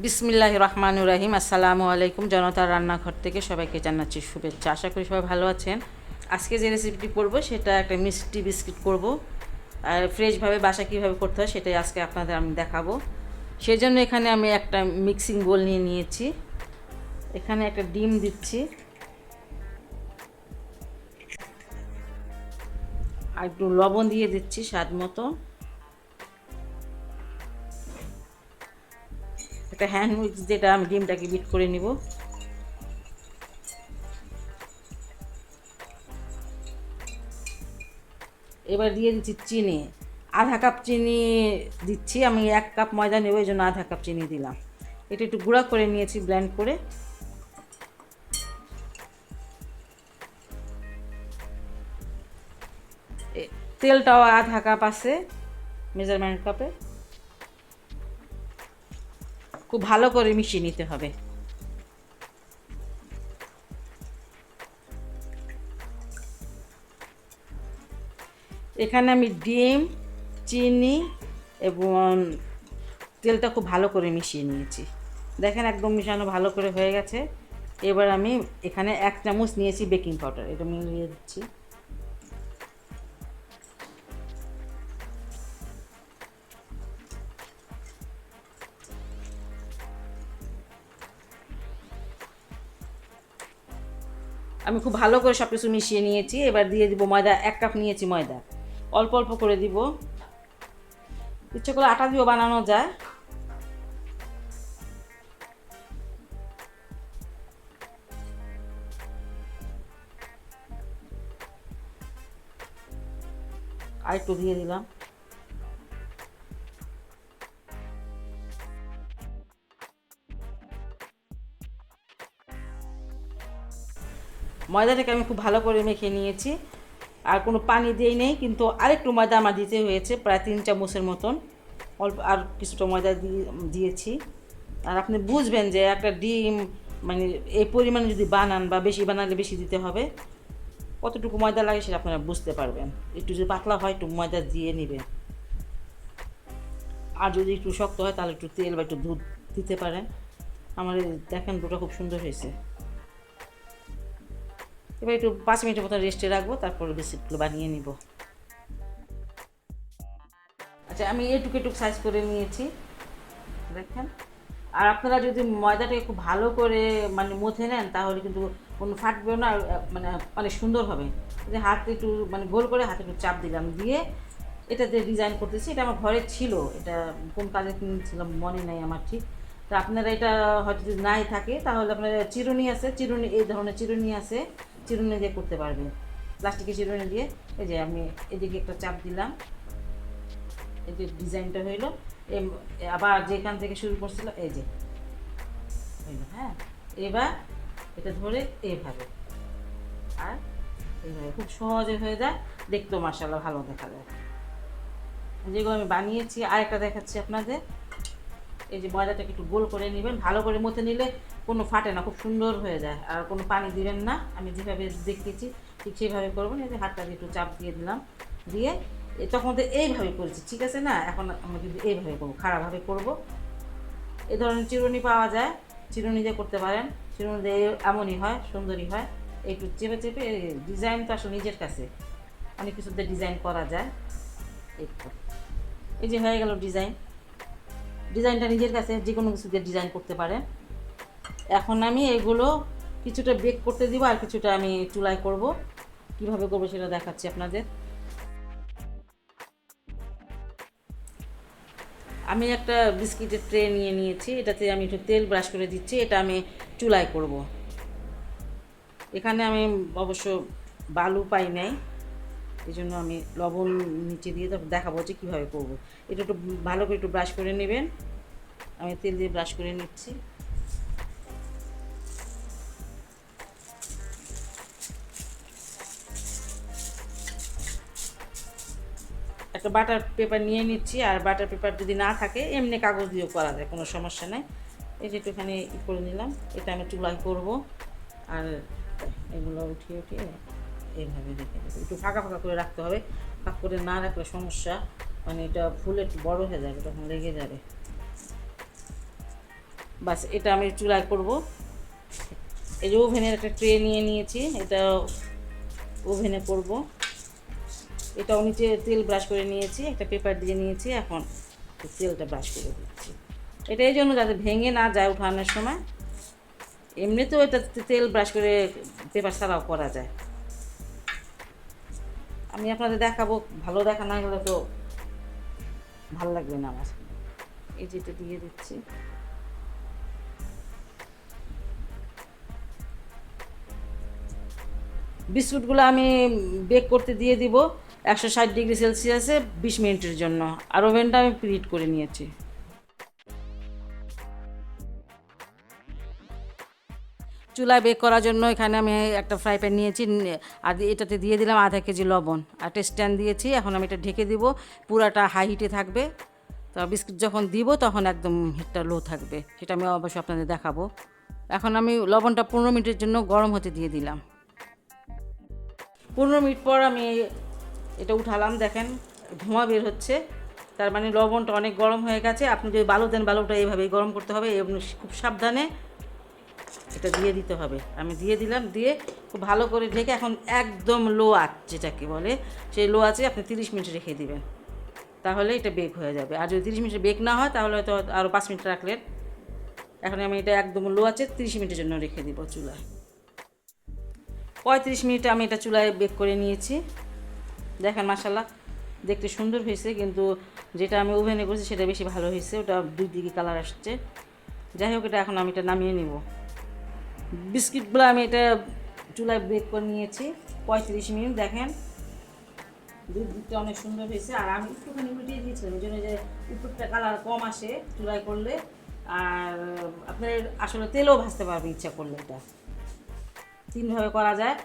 বিসমিল্লাহির রহমানির রহিম। আসসালামু আলাইকুম। জনতার রান্নাঘর থেকে সবাইকে জানাচ্ছি শুভেচ্ছা। আশা করি সবাই ভালো আছেন। আজকে যে রেসিপিটি করব সেটা একটা মিষ্টি বিস্কিট করব, আর ফ্রেশভাবে বাসা কীভাবে করতে হয় সেটাই আজকে আপনাদের আমি দেখাবো। সেজন্য এখানে আমি একটা মিক্সিং বোল নিয়ে নিয়েছি। এখানে একটা ডিম দিচ্ছি, আর একটু লবণ দিয়ে দিচ্ছি স্বাদ মতো। একটা হ্যান্ড উইক্স যেটা আমি ডিমটাকে বিট করে নিব। এবার দিয়ে দিচ্ছি চিনি, আধা কাপ চিনি দিচ্ছি। আমি 1 কাপ ময়দা নেব, এই জন্য আধা কাপ চিনি দিলাম। এটা একটু গুঁড়া করে নিয়েছি ব্লেন্ড করে। তেলটাও আধা কাপ আছে মেজারমেন্ট কাপে। খুব ভালো করে মিশিয়ে নিতে হবে। এখানে আমি ডিম, চিনি এবং তেলটা খুব ভালো করে মিশিয়ে নিয়েছি। দেখেন একদম মিশানো ভালো করে হয়ে গেছে। এবার আমি এখানে 1 চামচ নিয়েছি বেকিং পাউডার, এটা মিলিয়ে দিচ্ছি। আমি খুব ভালো করে সব কিছু মিশিয়ে নিয়েছি। এবার দিয়ে দিব ময়দা। 1 কাপ নিয়েছি ময়দা, অল্প অল্প করে দিব। ইচ্ছে করে আটা দিয়েও বানানো যায়। আর একটু দিয়ে দিলাম। ময়দাটাকে আমি খুব ভালো করে মেখে নিয়েছি, আর কোনো পানি দিয়েই নেই, কিন্তু আরেকটু ময়দা আমার দিতে হয়েছে, প্রায় 3 চামচের মতন। অল্প আর কিছুটা ময়দা দিয়েছি। আর আপনি বুঝবেন যে একটা ডিম মানে এই পরিমাণে যদি বানান বা বেশি বানালে বেশি দিতে হবে। কতটুকু ময়দা লাগে সেটা আপনারা বুঝতে পারবেন। একটু যদি পাতলা হয় একটু ময়দা দিয়ে নেবেন, আর যদি একটু শক্ত হয় তাহলে একটু তেল বা একটু দুধ দিতে পারেন। আমার দেখেন দুটো খুব সুন্দর হয়েছে। এবার একটু 5 মিনিটের মতো রেস্টে রাখবো, তারপরে বিস্কিটগুলো বানিয়ে নিব। আচ্ছা, আমি এটুকু সাইজ করে নিয়েছি, দেখেন। আর আপনারা যদি ময়দাটাকে খুব ভালো করে মানে মথে নেন তাহলে কিন্তু কোনো ফাটবেও না, মানে অনেক সুন্দর হবে। যে হাতে একটু মানে গোল করে হাতে একটু চাপ দিলাম, দিয়ে এটা যে ডিজাইন করতেছি, এটা আমার ঘরে ছিল। এটা কোন কাজে কিনেছিলাম মনে নেই আমার ঠিক। তা আপনারা এটা হয়তো যদি নাই থাকে তাহলে আপনারা চিরুনি আছে, চিরুনি এই ধরনের চিরুনি আছে, চিরুনি দিয়ে করতে পারবেন। প্লাস্টিকের চিরুনি দিয়ে এই যে আমি এদিকে একটা চাপ দিলাম, এই যে ডিজাইনটা হইলো। আবার যেখান থেকে শুরু করছিল এই যে হইলো। হ্যাঁ, এবার এটা ধরে এইভাবে, আর এইভাবে খুব সহজে হয়ে যায়, দেখতেও মাশাআল্লাহ ভালো দেখা যায়। যেগুলো আমি বানিয়েছি আরেকটা দেখাচ্ছি আপনাদের। এই যে ময়দাটাকে একটু গোল করে নেবেন, ভালো করে মথে নিলে কোনো ফাটে না, খুব সুন্দর হয়ে যায়। আর কোনো পানি দিবেন না, আমি যেভাবে দেখিয়েছি ঠিক সেইভাবে করবেন। এই যে হাতটা দিয়ে একটু চাপ দিয়ে দিলাম, দিয়ে তখন তো এইভাবে করেছি, ঠিক আছে না? এখন আমি কিন্তু এইভাবে করবো, খারাপভাবে করব। এই ধরনের চিরুনি পাওয়া যায়, চিরুনি দিয়ে করতে পারেন। চিরুনি দিয়ে এমনই হয়, সুন্দরই হয়। একটু চেপে চেপে, ডিজাইন তো আসলে নিজের কাছে, অনেক কিছুতে ডিজাইন করা যায়। একটু এই যে হয়ে গেল ডিজাইন। ডিজাইনটা নিজের কাছে, যে কোনো কিছু দিয়ে ডিজাইন করতে পারেন। এখন আমি এগুলো কিছুটা বেক করতে দিব, আর কিছুটা আমি চুলায় করব। কিভাবে করবো সেটা দেখাচ্ছি আপনাদের। আমি একটা বিস্কিটের ট্রে নিয়ে নিয়েছি, এটাতে আমি একটু তেল ব্রাশ করে দিচ্ছি। এটা আমি চুলায় করব। এখানে আমি অবশ্য বালু পাই নাই, এই জন্য আমি লবণ নিচে দিয়ে দেখাবো যে কীভাবে করবো। এটা একটু ভালো করে একটু ব্রাশ করে নেবেন। আমি তেল দিয়ে ব্রাশ করে নিচ্ছি। একটা বাটার পেপার নিয়ে নিচ্ছি, আর বাটার পেপার যদি না থাকে এমনি কাগজ দিয়েও করা যায়, কোনো সমস্যা নেই। এই যে একটুখানি করে নিলাম, এটা আমি চুলায় করব। আর এগুলো উঠিয়ে উঠিয়ে এইভাবে রেখে দেবো। একটু ফাঁকা ফাঁকা করে রাখতে হবে, ফাঁকা করে না রাখলে সমস্যা, মানে এটা ফুলে একটু বড়ো হয়ে যাবে, তখন লেগে যাবে। বাস এটা আমি চুলায় করব। এই যে ওভেনের একটা ট্রে নিয়ে নিয়েছি, এটা ওভেনে করব। এটাও নিচে তেল ব্রাশ করে নিয়েছি, একটা পেপার দিয়ে নিয়েছি, এখন তেলটা ব্রাশ করে দিচ্ছি। এটা এই জন্য যাতে ভেঙে না যায় উঠানোর সময়। এমনিতেও এটা তেল ব্রাশ করে পেপার ছাড়াও করা যায়। আমি আপনাদের দেখাবো, ভালো দেখা না গেলে তো ভালো লাগবে না আমার। এই যেটা দিয়ে দিচ্ছি। বিস্কুটগুলো আমি বেক করতে দিয়ে দিব 160°C 20 মিনিটের জন্য, আর ওভেনটা আমি প্রিহিট করে নিয়েছি। চুলায় বেক করার জন্য এখানে আমি একটা ফ্রাই প্যান নিয়েছি, আর এটাতে দিয়ে দিলাম আধা কেজি লবণ, আর একটা স্ট্যান্ড দিয়েছি। এখন আমি এটা ঢেকে দিব, পুরাটা হাই হিটে থাকবে। তো বিস্কুট যখন দিব তখন একদম হিটটা লো থাকবে, সেটা আমি অবশ্যই আপনাদের দেখাবো। এখন আমি লবণটা 15 মিনিটের জন্য গরম হতে দিয়ে দিলাম। 15 মিনিট পর আমি এটা উঠালাম, দেখেন ধোঁয়া বের হচ্ছে, তার মানে লবণটা অনেক গরম হয়ে গেছে। আপনি যদি বালু দেন, বালুটা এইভাবেই গরম করতে হবে এবং খুব সাবধানে এটা দিয়ে দিতে হবে। আমি দিয়ে দিলাম, দিয়ে খুব ভালো করে ঢেকে এখন একদম লো আঁচ যেটাকে বলে, সেই লো আঁচে আপনি 30 মিনিট রেখে দিবেন, তাহলে এটা বেক হয়ে যাবে। আর যদি 30 মিনিটে বেক না হয় তাহলে হয়তো আরও 5 মিনিট রাখলেন। এখন আমি এটা একদম লো আঁচে 30 মিনিটের জন্য রেখে দিব চুলায়। 35 মিনিটে আমি এটা চুলায় বেক করে নিয়েছি। দেখেন মাশাআল্লাহ দেখতে সুন্দর হয়েছে, কিন্তু যেটা আমি ওভেনে করছি সেটা বেশি ভালো হয়েছে, ওটা দুই দিকে কালার আসছে। যাই হোক, এটা এখন আমি এটা নামিয়ে নিব। বিস্কিটগুলো আমি এটা চুলায় বেক করে নিয়েছি 35 মিনিট। দেখেন দুই দিকটা অনেক সুন্দর হয়েছে, আর আমি একটুখানি উল্টিয়ে দিয়েছিলাম, এই জন্য যে উপরটা কালার কম আসে চুলায় করলে। আর আপনার আসলে তেলেও ভাজতে পারবে ইচ্ছা করলে, এটা 3ভাবে করা যায়।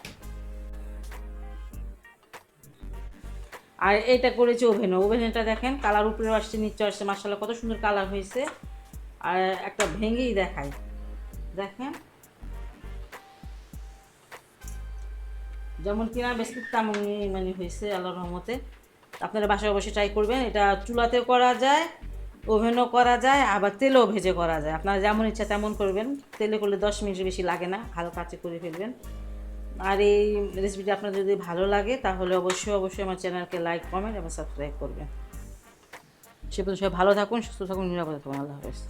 আর এটা করেছি ওভেনটা দেখেন কালার উপরেও আসছে, নিচে আসছে, মাশাআল্লাহ কত সুন্দর কালার হয়েছে। আর একটা ভেঙেই দেখায়, দেখেন যেমন কিনা বিস্কুট তেমনই মানে হয়েছে আল্লাহর রহমতে। আপনারা বাসায় অবশ্যই ট্রাই করবেন। এটা চুলাতেও করা যায়, ওভেনও করা যায়, আবার তেলেও ভেজে করা যায়। আপনারা যেমন ইচ্ছা তেমন করবেন। তেলে করলে 10 মিনিট বেশি লাগে না, হালকা আঁচে করে ফেলবেন। আর এই রেসিপিটা আপনাদের যদি ভালো লাগে তাহলে অবশ্যই আমার চ্যানেলকে লাইক, কমেন্ট এবং সাবস্ক্রাইব করবেন। সে পর্যন্ত সবাই ভালো থাকুন, সুস্থ থাকুন, নিরাপদে থাকুন। আল্লাহ হাফেজ।